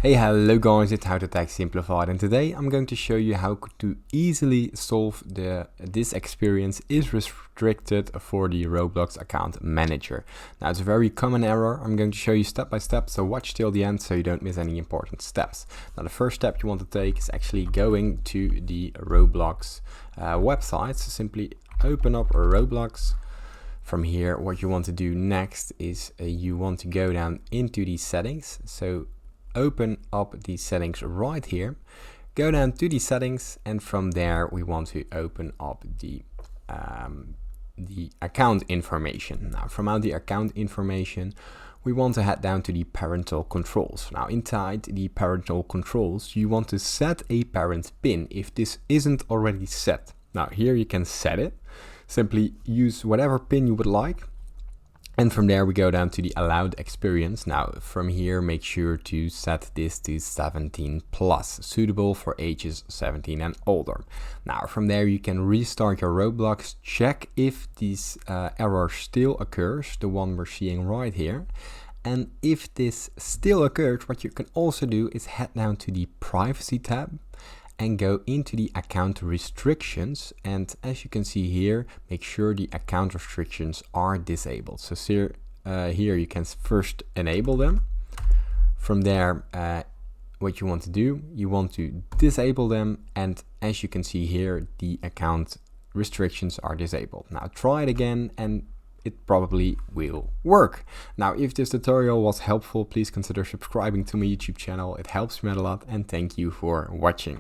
Hey, hello guys, it's How to Tech Simplified, and today I'm going to show you how to easily solve this experience is restricted for the Roblox account manager. Now it's a very common error. I'm going to show you step by step, so watch till the end so you don't miss any important steps. Now the first step you want to take is actually going to the Roblox website. So simply open up Roblox. From here, what you want to do next is you want to go down into the settings. So open up the settings right here, go down to the settings, and from there we want to open up the account information. Now from the account information, we want to head down to the parental controls. Now inside the parental controls, you want to set a parent PIN if this isn't already set. Now here you can set it. Simply use whatever PIN you would like. And from there we go down to the allowed experience. Now from here, make sure to set this to 17 plus, suitable for ages 17 and older. Now from there you can restart your Roblox, check if this error still occurs, the one we're seeing right here. And if this still occurs, what you can also do is head down to the privacy tab and go into the account restrictions, and as you can see here, make sure the account restrictions are disabled. So here you can first enable them. From there, what you want to do, you want to disable them, and as you can see here, the account restrictions are disabled. Now try it again and it probably will work. Now, if this tutorial was helpful, please consider subscribing to my YouTube channel. It helps me out a lot, and thank you for watching.